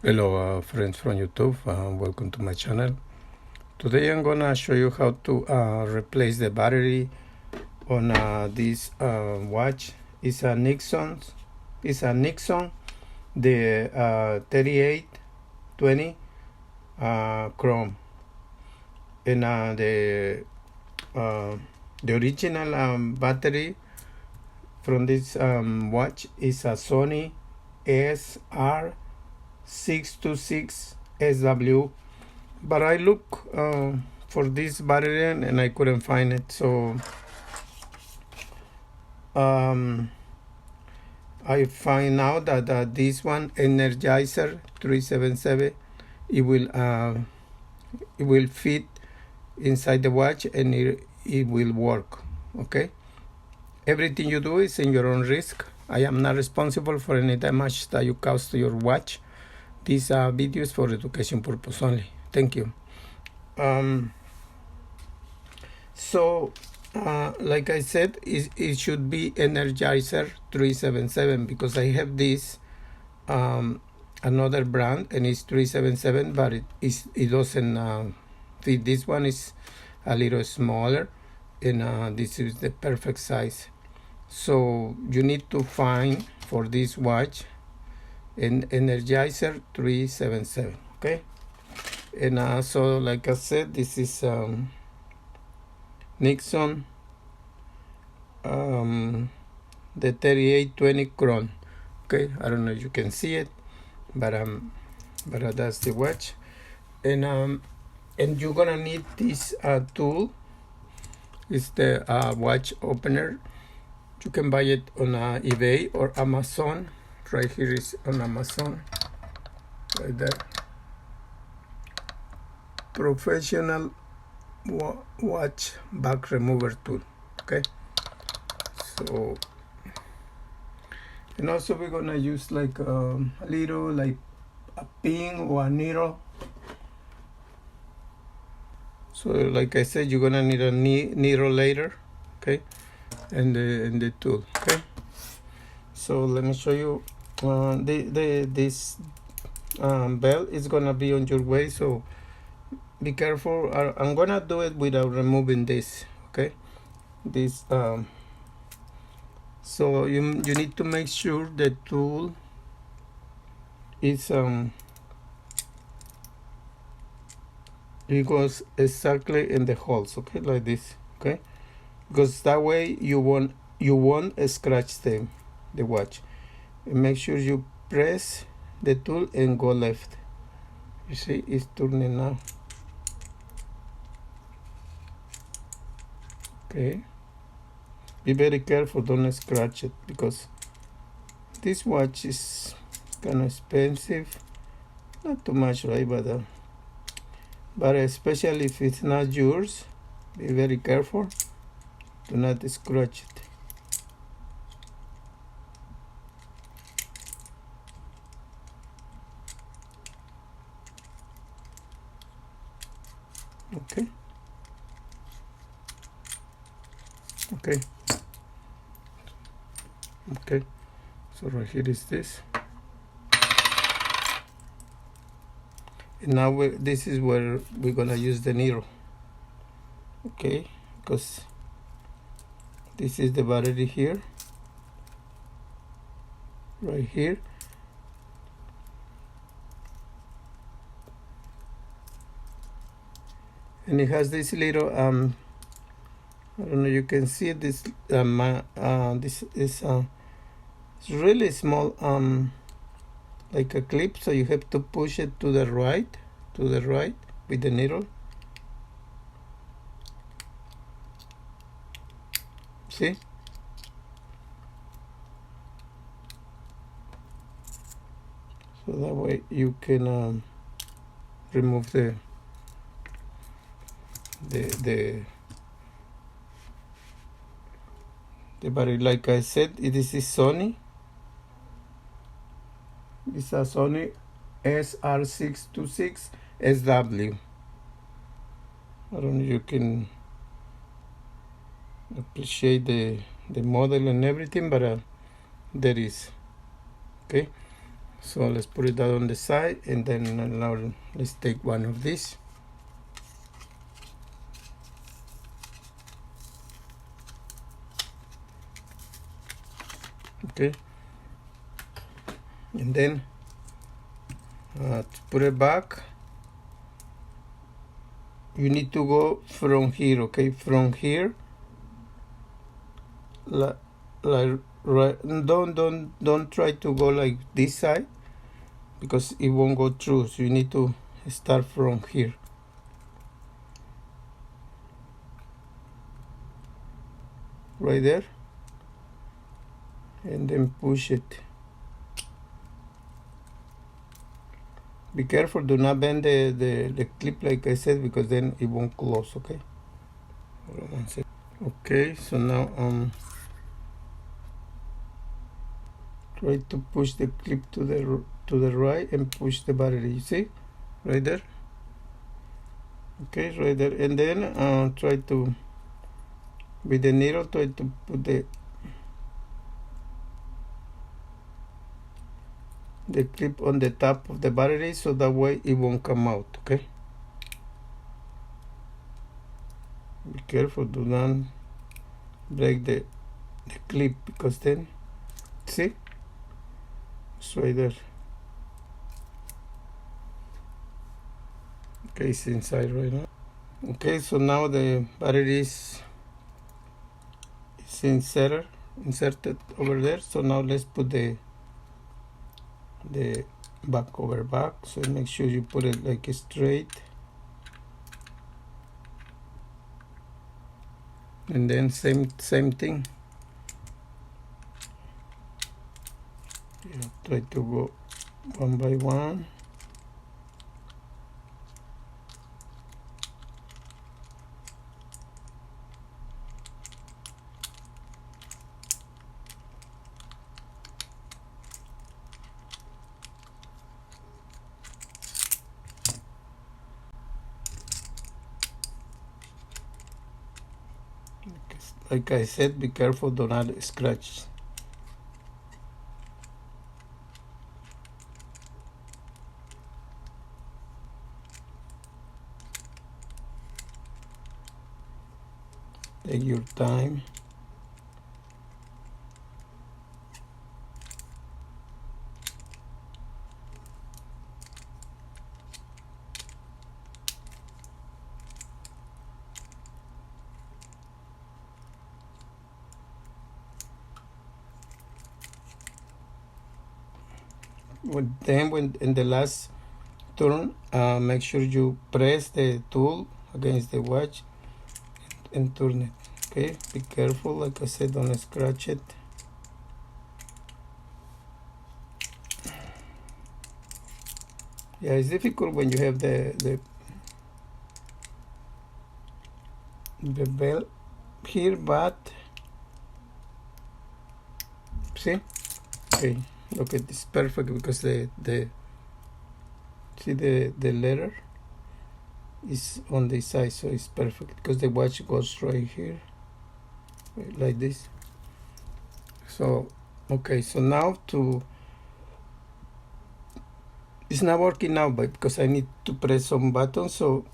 Hello friends from YouTube, welcome to my channel. Today I'm gonna show you how to replace the battery on this watch. It's a NIXON, the 3820 CHRONE, and the original battery from this watch is a Sony SR626SW, but I look for this battery and I couldn't find it, so I find out that this one Energizer 377, it will fit inside the watch and it will work. Okay, everything you do is in your own risk. I am not responsible for any damage that you cause to your watch. These videos for education purpose only. Thank you. Like I said, it should be Energizer 377 because I have this another brand and it's 377, but it doesn't fit. This one is a little smaller, and this is the perfect size. So you need to find for this watch an Energizer 377. Okay, and so like I said, this is NIXON, the 3820 CHRONE. Okay, I don't know if you can see it, but that's the watch, and you're gonna need this tool. It's the watch opener. You can buy it on eBay or Amazon. Right here is on Amazon, right there. Professional watch back remover tool. Okay, so, and also we're gonna use like a little, like a pin or a needle. So like I said, you're gonna need a needle later. Okay, and the tool. Okay, so let me show you. This belt is gonna be on your way, so be careful. I'm gonna do it without removing this. Okay, this so you need to make sure the tool is it goes exactly in the holes. Okay, like this. Okay, because that way you won't scratch the watch. And make sure you press the tool and go left. You see, it's turning now. Okay, be very careful, don't scratch it, because this watch is kind of expensive. Not too much, right? But especially if it's not yours, be very careful. Do not scratch it. Okay. Okay. Okay. So right here is this. And now this is where we're gonna use the needle. Okay, because this is the battery here, right here. And it has this little I don't know, you can see this this is it's really small, like a clip, so you have to push it to the right with the needle. See? So that way you can remove the battery. Like I said, this is Sony. It's a Sony SR626SW. I don't know if you can appreciate the model and everything, but there is. Okay, So let's put it out on the side, and then now let's take one of these. Okay, and then to put it back, you need to go from here. Okay, from here, like right. Don't try to go like this side, because it won't go through. So you need to start from here. Right there, and then push it. Be careful, do not bend the clip like I said, because then it won't close. Okay, hold on one second. Okay, so now try to push the clip to the right and push the battery. You see, right there. Okay, right there, and then try to, with the needle, try to put the clip on the top of the battery, so that way it won't come out. Okay, be careful, do not break the clip, because then, see, it's right there. Okay, it's inside right now. Okay, so now the battery is inserted over there. So now let's put the back over back. So make sure you put it like straight, and then same thing. Yeah, try to go one by one. Like I said, be careful, do not scratch. Take your time. Then when in the last turn, make sure you press the tool against the watch and turn it. Okay, be careful, like I said, don't scratch it. Yeah, it's difficult when you have the bell here, but see, okay, look at this, perfect, because the see the letter is on the side, so it's perfect, because the watch goes right here like this. So okay, so now it's not working now, but because I need to press some buttons. So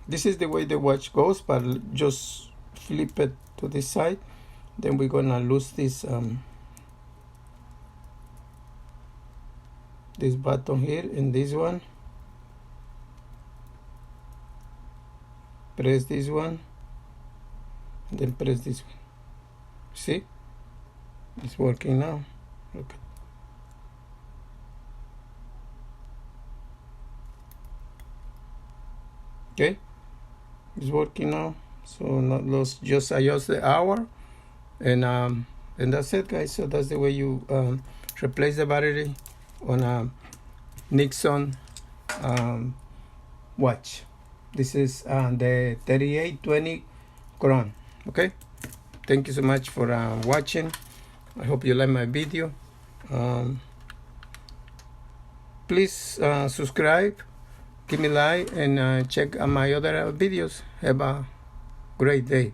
this is the way the watch goes, but just flip it to this side. Then we're gonna lose this this button here, and this one. Press this one, and then press this one. See, it's working now. Look. Okay, it's working now. So not lost. Just adjust the hour, and that's it, guys. So that's the way you replace the battery on a NIXON watch. This is the 3820 CHRONE. Okay, thank you so much for watching. I hope you like my video. Please subscribe, give me a like, and check out my other videos. Have a great day.